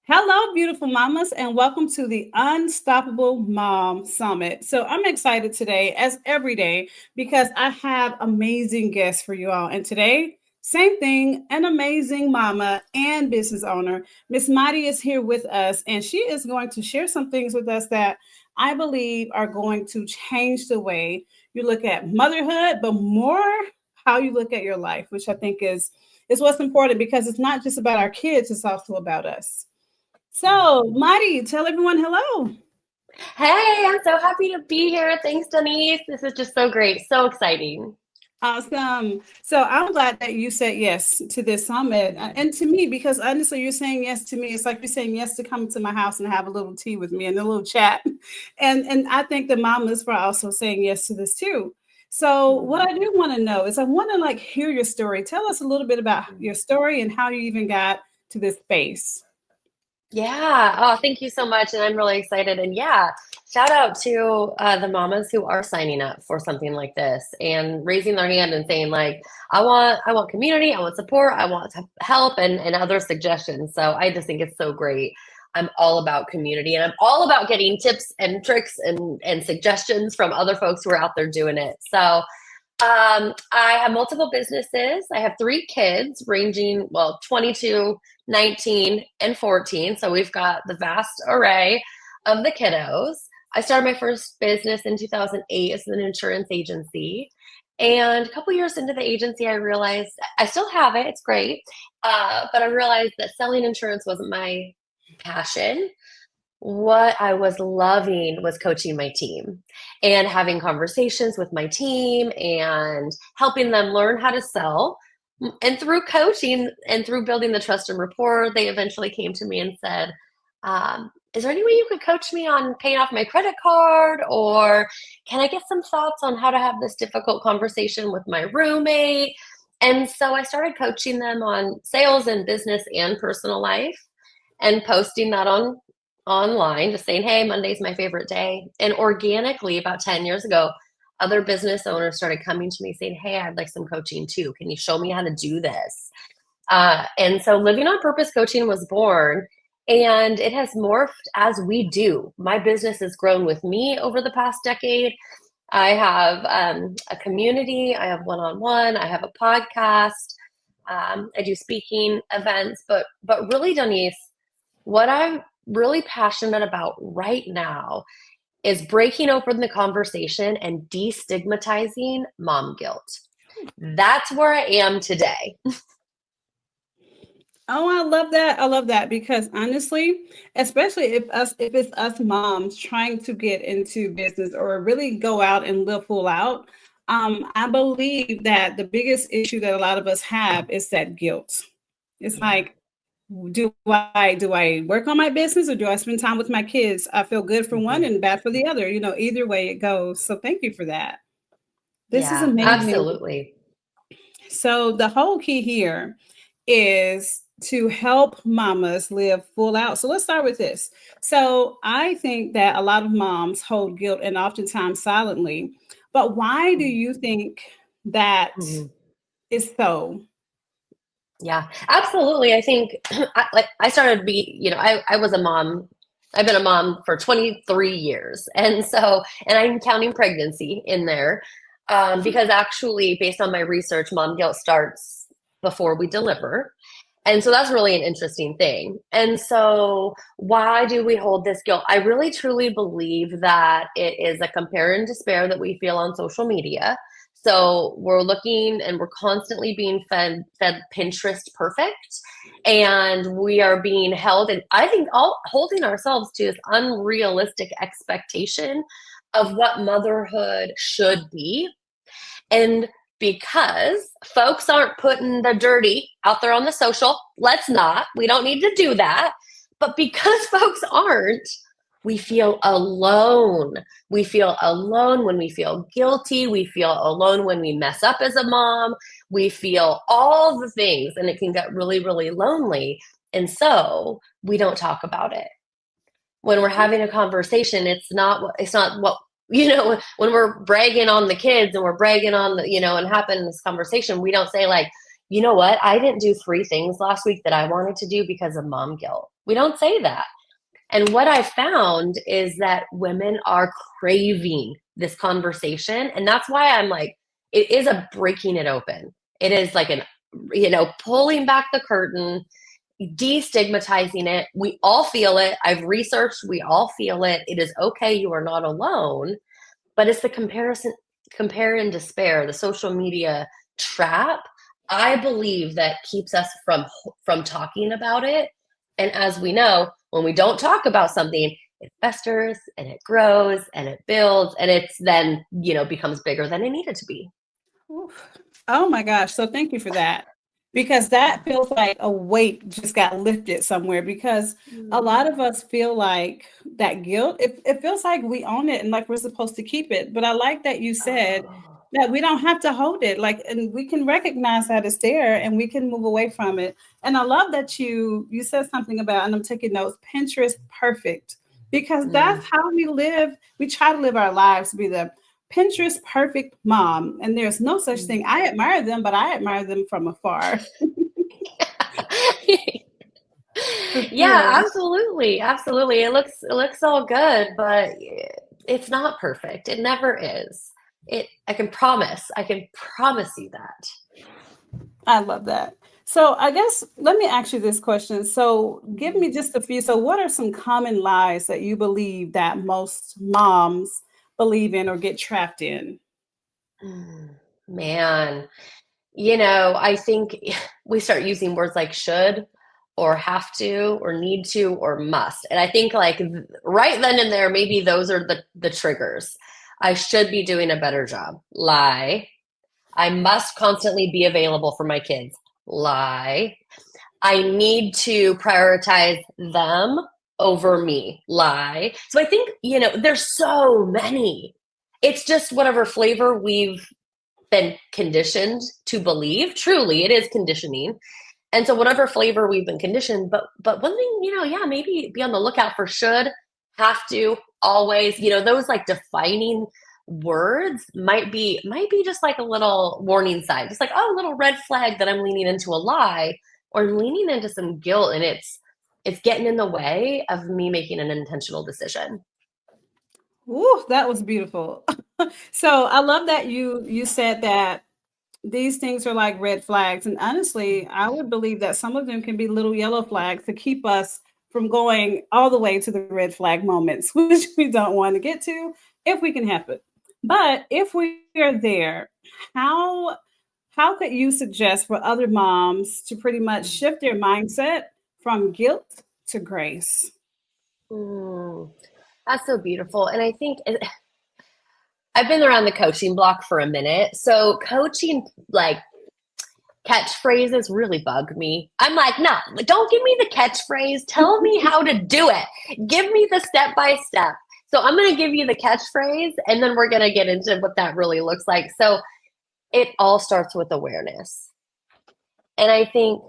Hello, beautiful mamas, and welcome to the Unstoppable Mom Summit. So, I'm excited today, as every day, because I have amazing guests for you all. And today, same thing, an amazing mama and business owner. Miss Mari is here with us, and she is going to share some things with us that I believe are going to change the way you look at motherhood, but more how you look at your life, which I think is what's important because it's not just about our kids, it's also about us. So, Mari, tell everyone hello. Hey, I'm so happy to be here. Thanks, Denise. This is just so great, so exciting. Awesome. So, I'm glad that you said yes to this summit. And to me, because honestly, you're saying yes to me. It's like you're saying yes to come to my house and have a little tea with me and a little chat. And I think the mamas are also saying yes to this too. So, what I do want to know is I want to like hear your story. Tell us a little bit about your story and how you even got to this space. Yeah. Oh, thank you so much. And I'm really excited. And yeah, shout out to the mamas who are signing up for something like this and raising their hand and saying like, I want community, I want support, I want help and other suggestions. So I just think it's so great. I'm all about community and I'm all about getting tips and tricks and suggestions from other folks who are out there doing it. So I have multiple businesses. I have three kids ranging, well, 22, 19, and 14. So we've got the vast array of the kiddos. I started my first business in 2008 as an insurance agency. And a couple years into the agency, I realized I still have it. It's great. But I realized that selling insurance wasn't my passion. What I was loving was coaching my team and having conversations with my team and helping them learn how to sell. And through coaching and through building the trust and rapport, they eventually came to me and said, is there any way you could coach me on paying off my credit card? Or can I get some thoughts on how to have this difficult conversation with my roommate? And so I started coaching them on sales and business and personal life and posting that online, just saying, hey, Monday's my favorite day. And organically, about 10 years ago, other business owners started coming to me saying, hey, I'd like some coaching too. Can you show me how to do this? And so Living on Purpose Coaching was born. And it has morphed as we do. My business has grown with me over the past decade. I have a community, I have one-on-one, I have a podcast, I do speaking events, but really, Denise, what I'm really passionate about right now is breaking open the conversation and destigmatizing mom guilt. That's where I am today. Oh, I love that. I love that because honestly, especially if it's us moms trying to get into business or really go out and live full out, I believe that the biggest issue that a lot of us have is that guilt. It's Yeah. like, do I work on my business or do I spend time with my kids? I feel good for one Mhm. and bad for the other. Either way it goes. So thank you for that. This is Yeah, amazing. absolutely. So the whole key here is to help mamas live full out. So let's start with this. So I think that a lot of moms hold guilt and oftentimes silently. But why do you think that Mhm. is so? Yeah, absolutely. I think I started to be, I was a mom. I've been a mom for 23 years. And I'm counting pregnancy in there because actually, based on my research, mom guilt starts before we deliver. And so that's really an interesting thing. And so, why do we hold this guilt? I really truly believe that it is a compare and despair that we feel on social media. So we're looking and we're constantly being fed Pinterest perfect, and we are being held, and I think all holding ourselves to this unrealistic expectation of what motherhood should be. And because folks aren't putting the dirty out there on the social, let's not. We don't need to do that. But because folks aren't, we feel alone. We feel alone when we feel guilty. We feel alone when we mess up as a mom. We feel all the things, and it can get really, really lonely. And so we don't talk about it when we're having a conversation. It's not what when we're bragging on the kids and we're bragging on and having this conversation, we don't say like, you know what, I didn't do three things last week that I wanted to do because of mom guilt. We don't say that. And what I found is that women are craving this conversation. And that's why I'm like, it is a breaking it open. It is like an, pulling back the curtain, destigmatizing it. We all feel it. I've researched, we all feel it. It is okay. You are not alone. But it's the compare and despair, the social media trap. I believe that keeps us from talking about it. And as we know, when we don't talk about something, it festers and it grows and it builds and it's then, becomes bigger than it needed to be. Oof. Oh my gosh. So thank you for that. Because that feels like a weight just got lifted somewhere because a lot of us feel like that guilt, it feels like we own it and like we're supposed to keep it. But I like that you said Oh. that we don't have to hold it. Like, and we can recognize that it's there and we can move away from it. And I love that you said something about, and I'm taking notes, Pinterest perfect. Because Mm. that's how we live. We try to live our lives to be the Pinterest perfect mom. And there's no such thing. I admire them, but I admire them from afar. For Yeah, sure. absolutely. Absolutely. It looks all good, but it's not perfect. It never is. I can promise you that. I love that. So I guess let me ask you this question. So give me just a few. So what are some common lies that you believe that most moms believe in or get trapped in? Mm, Man, I think we start using words like should or have to or need to or must. And I think like right then and there, maybe those are the triggers. I should be doing a better job. Lie. I must constantly be available for my kids. Lie. I need to prioritize them over me. Lie. So I think, there's so many. It's just whatever flavor we've been conditioned to believe. Truly, it is conditioning. And so whatever flavor we've been conditioned, but one thing, yeah, maybe be on the lookout for should, have to, always, those like defining words might be just like a little warning sign, just like, oh, a little red flag that I'm leaning into a lie or I'm leaning into some guilt and it's getting in the way of me making an intentional decision. Ooh, that was beautiful. So I love that you said that these things are like red flags. And honestly, I would believe that some of them can be little yellow flags to keep us from going all the way to the red flag moments, which we don't want to get to if we can help it. But if we are there, how how could you suggest for other moms to pretty much shift their mindset from guilt to grace? Mm, that's so beautiful. And I think I've been around the coaching block for a minute. So coaching like catchphrases really bug me. I'm like, no, don't give me the catchphrase. Tell me how to do it. Give me the step by step. So I'm going to give you the catchphrase and then we're going to get into what that really looks like. So it all starts with awareness. And I think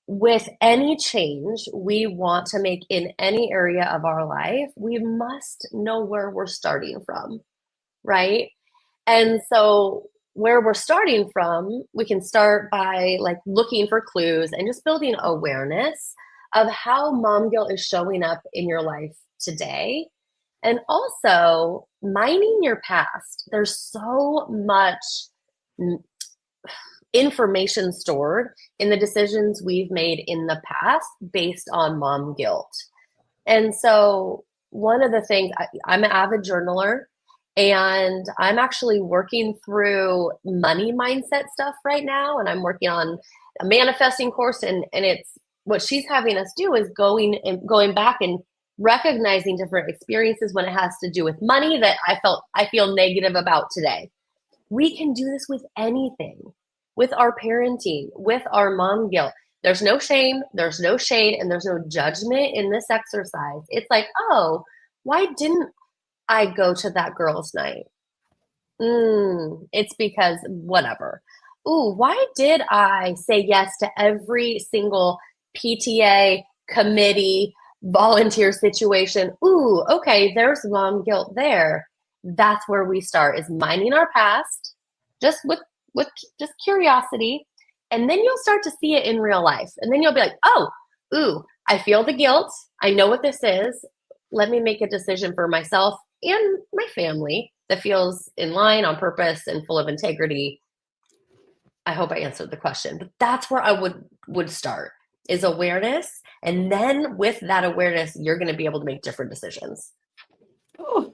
with any change we want to make in any area of our life, we must know where we're starting from, right? And so where we're starting from, we can start by like looking for clues and just building awareness of how mom guilt is showing up in your life today. And also mining your past. There's so much information stored in the decisions we've made in the past based on mom guilt. And so, one of the things, I'm an avid journaler, and I'm actually working through money mindset stuff right now. And I'm working on a manifesting course, and it's what she's having us do is going back and recognizing different experiences when it has to do with money that I feel negative about today. We can do this with anything, with our parenting, with our mom guilt. There's no shame, there's no shade, and there's no judgment in this exercise. It's like, oh, why didn't I go to that girl's night? It's because whatever. Ooh, why did I say yes to every single PTA committee volunteer situation? Ooh, okay, there's mom guilt there. That's where we start is mining our past just with just curiosity, and then you'll start to see it in real life. And then you'll be like, "Oh, ooh, I feel the guilt. I know what this is. Let me make a decision for myself and my family that feels in line, on purpose, and full of integrity. I hope I answered the question, but that's where I would start is awareness. And then with that awareness, you're going to be able to make different decisions. Oh,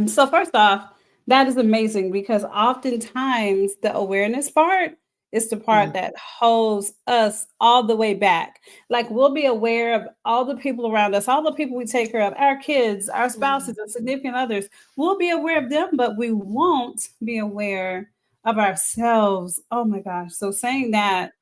so first off, that is amazing because oftentimes the awareness part is the part Mhm. that holds us all the way back. Like we'll be aware of all the people around us, all the people we take care of, our kids, our spouses, and significant others. We'll be aware of them, but we won't be aware of ourselves. Oh my gosh. So saying that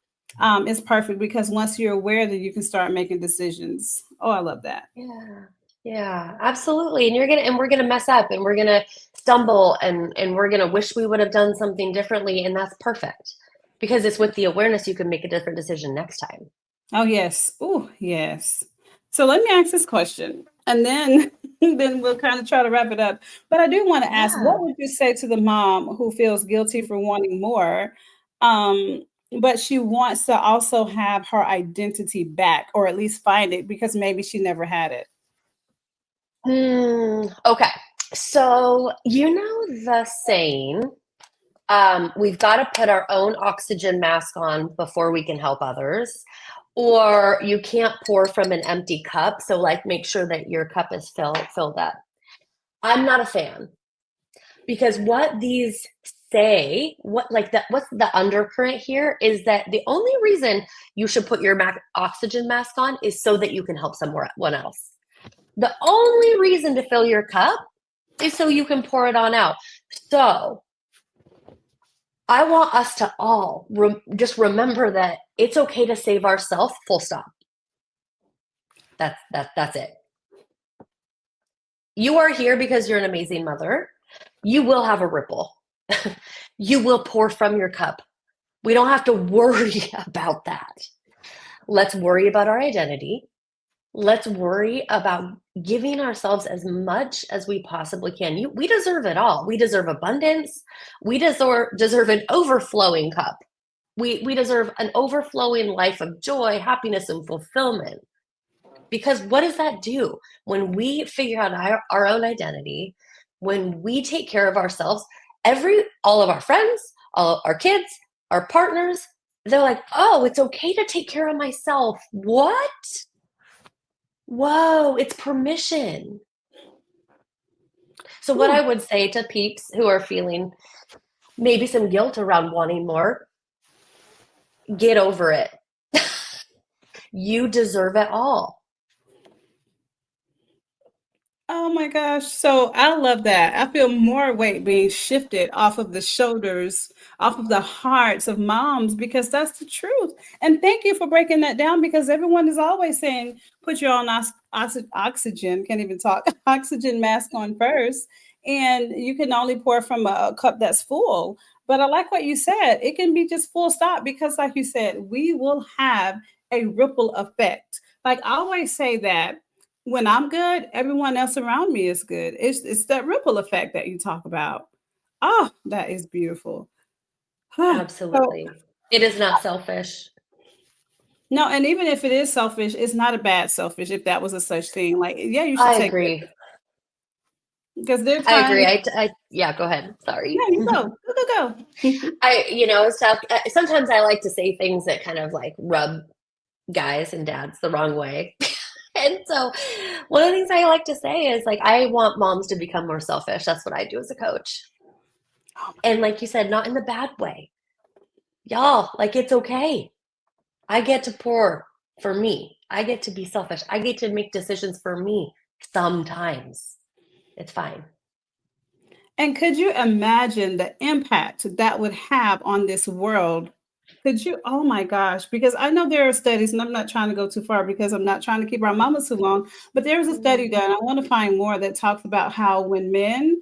is perfect because once you're aware, then you can start making decisions. Oh, I love that. Yeah. Yeah, absolutely. And we're gonna mess up and we're gonna stumble and we're gonna wish we would have done something differently, and that's perfect. Because it's with the awareness you can make a different decision next time. Oh, yes. Oh, yes. So let me ask this question, and then then we'll kind of try to wrap it up. But I do want to ask, what Yeah. would you say to the mom who feels guilty for wanting more, um, but she wants to also have her identity back, or at least find it because maybe she never had it? Okay. So you know the saying, we've got to put our own oxygen mask on before we can help others, or you can't pour from an empty cup. So like make sure that your cup is filled up. I'm not a fan because what these say, what's the undercurrent here is that the only reason you should put your oxygen mask on is so that you can help someone else. The only reason to fill your cup is so you can pour it on out. So I want us to all just remember that it's okay to save ourselves. Full stop. That's it. You are here because you're an amazing mother. You will have a ripple. You will pour from your cup. We don't have to worry about that. Let's worry about our identity. Let's worry about giving ourselves as much as we possibly can. We deserve it all. We deserve abundance. We deserve an overflowing cup. We deserve an overflowing life of joy, happiness, and fulfillment. Because what does that do? When we figure out our own identity, when we take care of ourselves, all of our friends, all of our kids, our partners, they're like, oh, it's okay to take care of myself. What? Whoa, it's permission. So, what I Ooh. would say to peeps who are feeling maybe some guilt around wanting more, get over it. You deserve it all. Oh my gosh. So I love that. I feel more weight being shifted off of the shoulders, off of the hearts of moms, because that's the truth. And thank you for breaking that down because everyone is always saying, put your own oxygen, can't even talk, oxygen mask on first. And you can only pour from a cup that's full. But I like what you said. It can be just full stop because, like you said, we will have a ripple effect. Like I always say that when I'm good, everyone else around me is good. It's that ripple effect that you talk about. Oh, that is beautiful. So Absolutely. It is not selfish. no, and even if it is selfish, it's not a bad selfish if that was a such thing. Like, yeah, you should I take it agree. because there are I agree. times. Yeah, go ahead. Sorry. Yeah, you go, go. It's tough. Sometimes I like to say things that kind of like rub guys and dads the wrong way. And so one of the things I like to say is like, I want moms to become more selfish. That's what I do as a coach. Oh my And like you said, not in the bad way. Y'all, like it's okay. I get to pour for me. I get to be selfish. I get to make decisions for me sometimes. It's fine. And could you imagine the impact that would have on this world? Could you? Oh my gosh, because I know there are studies, and I'm not trying to go too far because I'm not trying to keep our mamas too long, but there was a study Mm. done. I want to find more that talks about how when men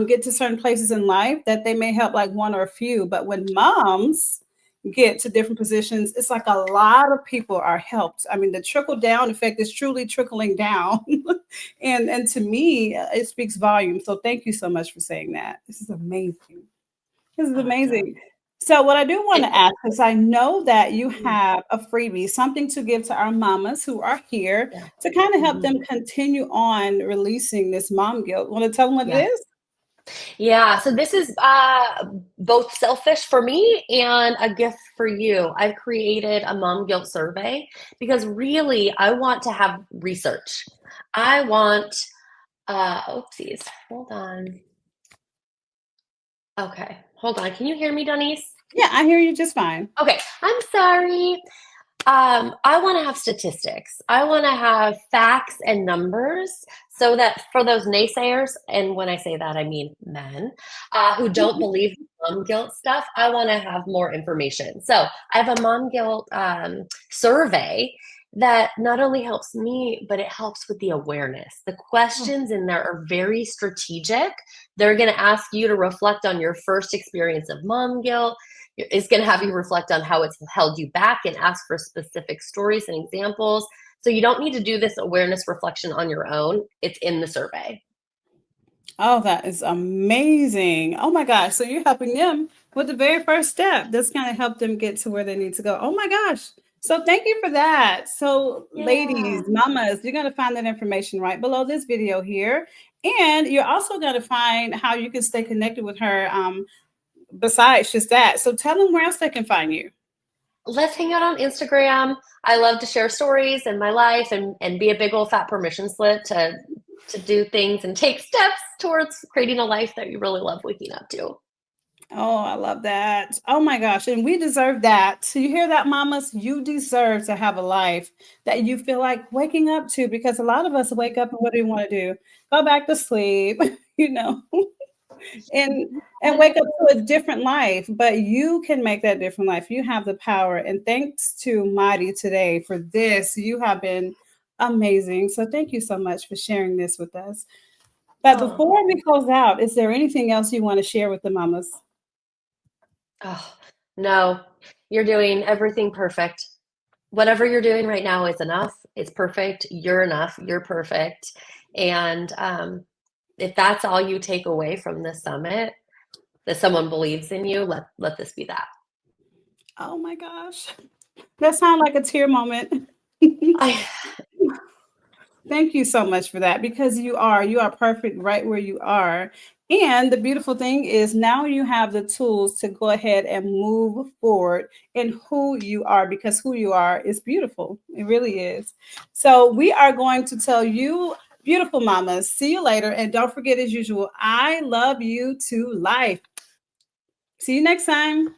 get to certain places in life, that they may help like one or a few, but when moms get to different positions, it's like a lot of people are helped. I mean, the trickle down effect is truly trickling down. And to me, it speaks volumes. So thank you so much for saying that. This is amazing. This is amazing. Awesome. So, what I do want And to ask is I know that you mhm, have a freebie, something to give to our mamas who are here yeah. to kind of help Mhm. them continue on releasing this mom guilt. Want to tell them what it Yeah. is? Yeah, so this is both selfish for me and a gift for you. I've created a mom guilt survey because really I want to have research. I want, oopsies, hold on. Okay, hold on. Can you hear me, Denise? Yeah, I hear you just fine. Okay, I'm sorry. I want to have statistics. I want to have facts and numbers so that for those naysayers, and when I say that, I mean men who don't believe mom guilt stuff, I want to have more information. So I have a mom guilt survey that not only helps me, but it helps with the awareness. The Oh, questions in there are very strategic. They're going to ask you to reflect on your first experience of mom guilt. It's going to have you reflect on how it's held you back and ask for specific stories and examples. So you don't need to do this awareness reflection on your own. It's in the survey. oh, that is amazing. Oh my gosh. So you're helping them with the very first step. That's going to help them get to where they need to go. Oh my gosh. So thank you for that. So, ladies, Yeah. mamas, you're going to find that information right below this video here. And you're also going to find how you can stay connected with her besides just that. So tell them where else they can find you. Let's hang out on Instagram. I love to share stories and my life and be a big old fat permission slip to do things and take steps towards creating a life that you really love waking up to. Oh, I love that. Oh my gosh. And we deserve that. So you hear that, mamas? You deserve to have a life that you feel like waking up to because a lot of us wake up and what do we want to do? Go back to sleep, you know, and wake up to a different life. But you can make that different life. You have the power. And thanks to Mari today for this. You have been amazing. So thank you so much for sharing this with us. But Oh, before we close out, is there anything else you want to share with the mamas? oh no, you're doing everything perfect. Whatever you're doing right now is enough. It's perfect. You're enough. You're perfect. And if that's all you take away from this summit, that someone believes in you, let this be that. Oh my gosh. That sounds like a tear moment. I Thank you so much for that because you are perfect right where you are. And the beautiful thing is now you have the tools to go ahead and move forward in who you are because who you are is beautiful. It really is. So we are going to tell you, beautiful mamas, see you later. And don't forget, as usual, I love you to life. See you next time.